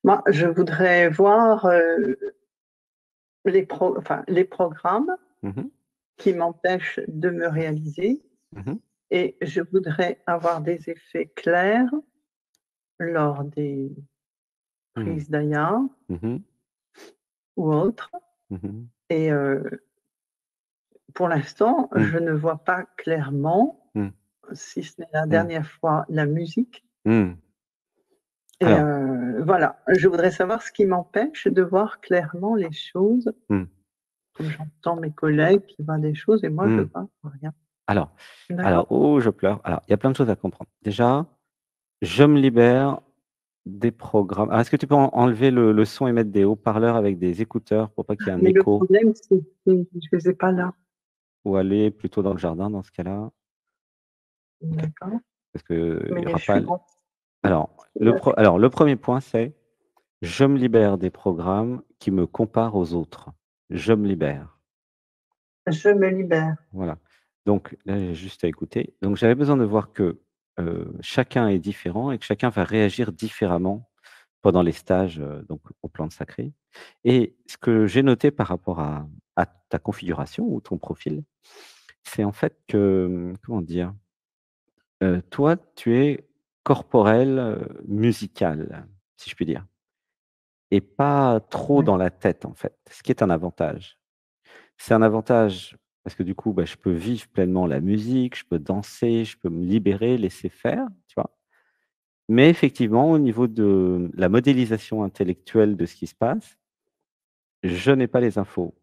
Moi, je voudrais voir les programmes Mhm, qui m'empêchent de me réaliser mhm, et je voudrais avoir des effets clairs lors des mhm, prises d'aya mhm, ou autres. mhm, Et pour l'instant, mhm, je ne vois pas clairement, mhm, si ce n'est la mhm, dernière fois, la musique. mhm. Et Alors, voilà, je voudrais savoir ce qui m'empêche de voir clairement les choses, mhm, comme j'entends mes collègues qui voient des choses et moi je mhm. vois rien. Alors, D'accord? oh, je pleure. Alors, il y a plein de choses à comprendre. Déjà, je me libère des programmes. Alors, est-ce que tu peux enlever le son et mettre des haut-parleurs avec des écouteurs pour pas qu'il y ait un Mais le écho problème, c'est que je les ai pas là. ou aller plutôt dans le jardin dans ce cas-là? Ok. D'accord? Parce qu'il n'y Mais aura je suis pas. bon. Alors, le premier point, c'est je me libère des programmes qui me comparent aux autres. Je me libère. Je me libère. Voilà. Donc là, j'ai juste à écouter. Donc j'avais besoin de voir que, chacun est différent et que chacun va réagir différemment pendant les stages, donc aux plantes sacrées. Et ce que j'ai noté par rapport à ta configuration ou ton profil, c'est en fait que, comment dire? Toi, tu es corporel, musical, si je puis dire, et pas trop Oui. dans la tête, en fait, ce qui est un avantage. C'est un avantage parce que du coup, bah, je peux vivre pleinement la musique, je peux danser, je peux me libérer, laisser faire, tu vois? Mais effectivement, au niveau de la modélisation intellectuelle de ce qui se passe, je n'ai pas les infos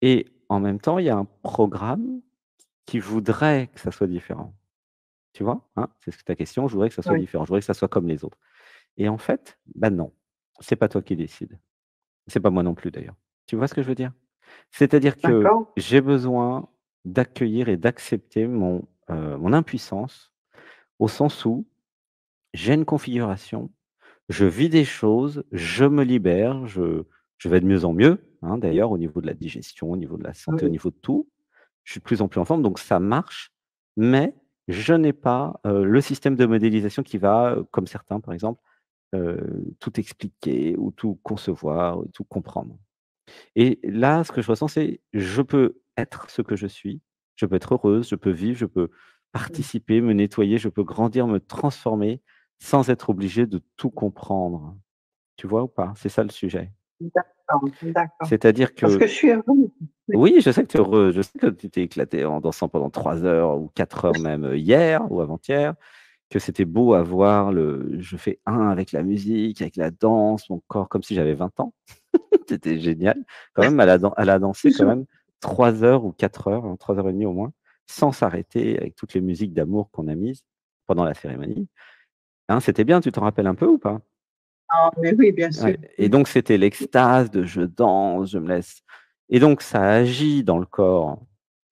et en même temps, il y a un programme qui voudrait que ça soit différent, tu vois? Hein? C'est ce que ta question, je voudrais que ça soit Oui. différent, je voudrais que ça soit comme les autres et en fait, bah, non, c'est pas toi qui décides. C'est pas moi non plus d'ailleurs. Tu vois ce que je veux dire? C'est-à-dire que D'accord? j'ai besoin d'accueillir et d'accepter mon impuissance, au sens où j'ai une configuration, je vis des choses, je me libère, je vais de mieux en mieux, hein, d'ailleurs au niveau de la digestion, au niveau de la santé, au Oui. niveau de tout. Je suis de plus en plus en forme, donc ça marche, mais je n'ai pas, le système de modélisation qui va, comme certains par exemple, tout expliquer ou tout concevoir ou tout comprendre. Et là, ce que je ressens, c'est je peux être ce que je suis, je peux être heureuse, je peux vivre, je peux Oui. participer, me nettoyer, je peux grandir, me transformer sans être obligé de tout comprendre. Tu vois ou pas? C'est ça le sujet. D'accord, d'accord. C'est-à-dire Parce que que je suis heureuse. Oui. oui, je sais que tu es heureuse, je sais que tu t'es éclatée en dansant pendant 3 heures ou 4 heures même, hier ou avant-hier, que c'était beau à voir le je fais un avec la musique, avec la danse, mon corps comme si j'avais 20 ans. C'était génial. Quand même, elle a dansé quand Toujours. même 3 heures ou 4 heures, hein, 3 heures et demie au moins, sans s'arrêter avec toutes les musiques d'amour qu'on a mises pendant la cérémonie. Hein, c'était bien, tu t'en rappelles un peu ou pas? Ah, mais oui, bien sûr. Ouais et donc c'était l'extase de je danse, je me laisse et donc ça agit dans le corps,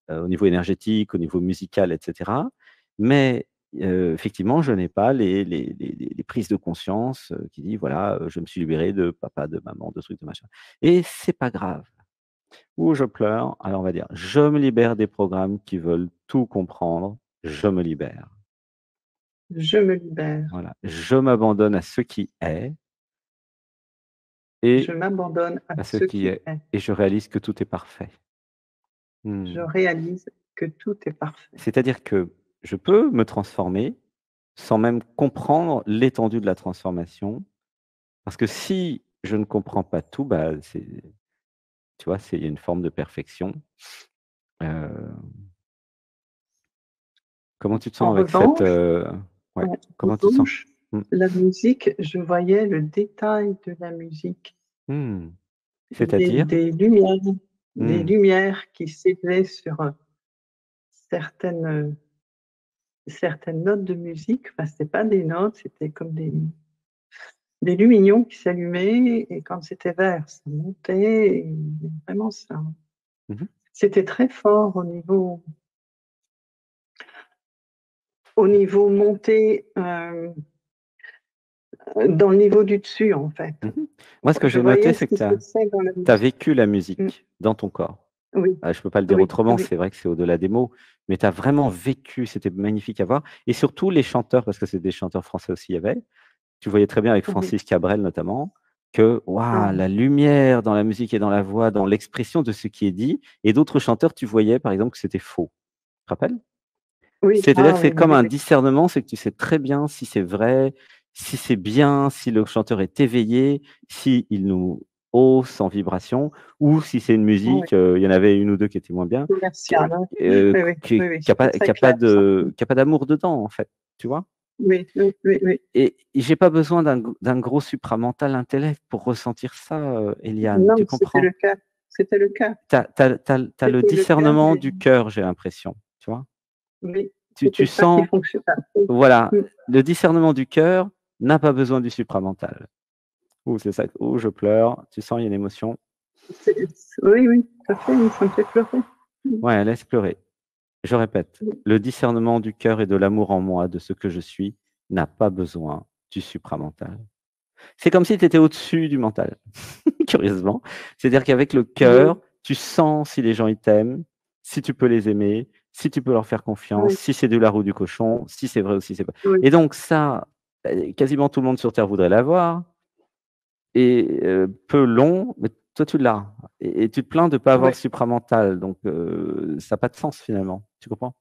au niveau énergétique, au niveau musical et cetera. Mais, effectivement, je n'ai pas les prises de conscience, qui dit: «Voilà, je me suis libéré de papa, de maman, de trucs, de machin» et c'est pas grave. Ou je pleure, alors on va dire: «Je me libère des programmes qui veulent tout comprendre, je me libère». Je me libère. Voilà, je m'abandonne à ce qui est Je et m'abandonne à à ce ce qui qui est est. et je réalise que tout est parfait. Je Mmh. réalise que tout est parfait. C'est-à-dire que je peux me transformer sans même comprendre l'étendue de la transformation, parce que si je ne comprends pas tout, bah, c'est tu vois, c'est il y a une forme de perfection. Heu, comment tu te En sens avec cette, revanche, ouais, en comment tu te sens? revanche, Mmh. la musique, je voyais le détail de la musique, Mmh. des C'est-à-dire? des lumières des Mmh. lumières qui s'élevaient sur, certaines, certaines notes de musique. Enfin, c'était pas des notes, c'était comme des lumignons qui s'allumaient et quand c'était vert, ça montait et vraiment ça Mmh mh. c'était très fort au niveau montée, dans le niveau du dessus, en fait. Mmh mh. Moi, ce que Je j'ai noté, voyais ce c'est que qui se passait dans la tu as musique. vécu la Mmh. musique dans ton corps. Oui, Je peux pas le dire oui, autrement, oui. c'est vrai que c'est au-delà des mots, mais tu as vraiment vécu, c'était magnifique à voir et surtout les chanteurs, parce que c'est des chanteurs français aussi, il y avait. Tu voyais très bien avec Oui, Francis Cabrel notamment. que Ah, la lumière dans la musique et dans la voix, dans l'expression de ce qui est dit, et d'autres chanteurs, tu voyais par exemple que c'était faux. Tu te rappelles? oui, C'est-à-dire ah que c'est oui, oui, comme oui, un oui. discernement, c'est que tu sais très bien si c'est vrai, si c'est bien, si le chanteur est éveillé, s'il nous hausse en vibration, ou si c'est une Ah oui, musique, il y en avait une ou 2 qui étaient moins bien, qui commercial, hein. Oui, oui, oui, oui, a pas c'était très clair, ça. d'amour dedans, en fait, tu vois? Oui, oui, oui, oui. Et j'ai pas besoin d'un gros supramental intellect pour ressentir ça, Eliane, tu Non, c'était comprends? le cas. C'était le cas. Tu as le C'était le cas, discernement mais du cœur, j'ai l'impression, tu vois? oui, Tu c'était ça qui sens, fonctionnait. Oui, voilà, oui, le discernement du cœur n'a pas besoin du supramental. Ouh, c'est ça, ouh, je pleure, tu sens, il y a une émotion. oui, oui, tout à fait, ça me fait pleurer. Oui, Ouais, laisse pleurer. Je répète, le discernement du cœur et de l'amour en moi, de ce que je suis, n'a pas besoin du supramental. C'est comme si tu étais au-dessus du mental, curieusement. C'est-à-dire qu'avec le oui, cœur, tu sens si les gens ils t'aiment, si tu peux les aimer, si tu peux leur faire confiance, oui, si c'est de la roue du cochon, si c'est vrai ou si c'est pas. oui, Et donc ça, quasiment tout le monde sur terre voudrait l'avoir. Et peu long, mais toi tu l'as. Et tu te plains de ne pas avoir oui, le supramental, donc ça a pas de sens finalement. Tu comprends?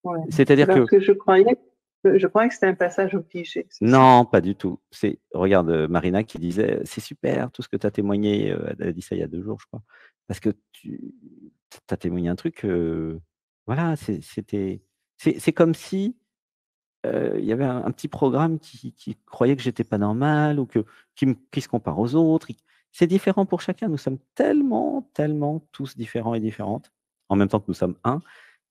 oui. C'est-à-dire Parce que que je croyais que c'était un passage obligé, c'est ça. non, pas du tout. C'est regarde, Marina qui disait: «C'est super tout ce que tu as témoigné», elle a dit ça il y a 2 jours, je crois. Parce que tu as témoigné un truc, voilà, c'est comme si, il y avait un petit programme qui croyait que j'étais pas normal ou qui se compare aux autres. C'est différent pour chacun. Nous sommes tellement, tellement tous différents et différentes, en même temps que nous sommes un.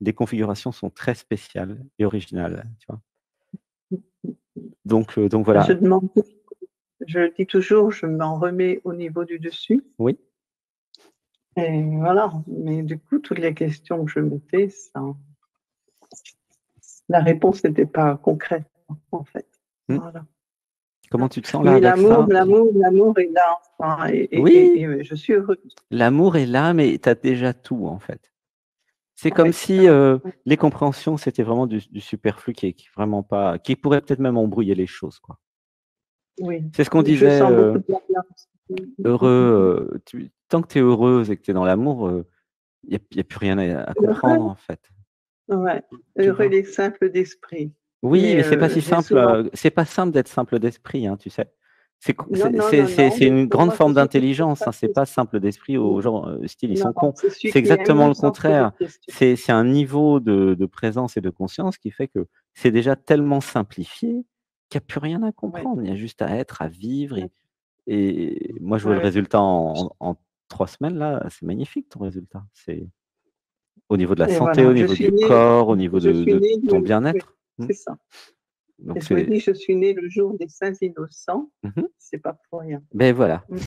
Les configurations sont très spéciales et originales, tu vois? Donc Je voilà. demande, je dis toujours, je m'en remets au niveau du dessus. Oui, Et voilà. Mais du coup, toutes les questions que je mettais, la réponse n'était pas concrète, en fait. mmh. Voilà. Comment tu te sens là Mais avec ça? l'amour est là. Enfin, Oui, je suis heureuse. l'amour est là, mais tu as déjà tout, en fait. C'est comme Oui, si, oui, les compréhensions, c'était vraiment du superflu qui est vraiment pas qui pourrait peut-être même embrouiller les choses, quoi. oui. C'est ce qu'on Je disait, sens beaucoup de bienveillance. heureux, tant que tu es heureuse et que tu es dans l'amour, il y a plus rien à comprendre, Heureux, en fait, ouais. tu Heureux vois? les simples d'esprit. Oui, Mais mais c'est pas si j'ai simple, souvent. c'est pas simple d'être simple d'esprit, hein, tu sais? C'est co Non, non, non, non. c'est Mais une pour grande moi, je forme sais qu'il ne pose d'intelligence, pas hein, de c'est pas questions. simple d'esprit aux gens, style ils Non, sont non, cons. c'est celui C'est qui exactement aime le sans se poser de contraire. questions. C'est un niveau de présence et de conscience qui fait que c'est déjà tellement simplifié qu'il y a plus rien à Oui, comprendre. Il y a juste à être, à vivre oui, et moi je vois le oui. résultat en 3 semaines là, c'est magnifique ton résultat. C'est au niveau de la Et santé, voilà, au niveau du corps, au niveau je suis de née ton oui, bien-être. Mmh. c'est ça. Et Donc je me c'est dis, je suis née le jour des saints innocents. mmh C'est pas pour rien. Beh, voilà. Mm.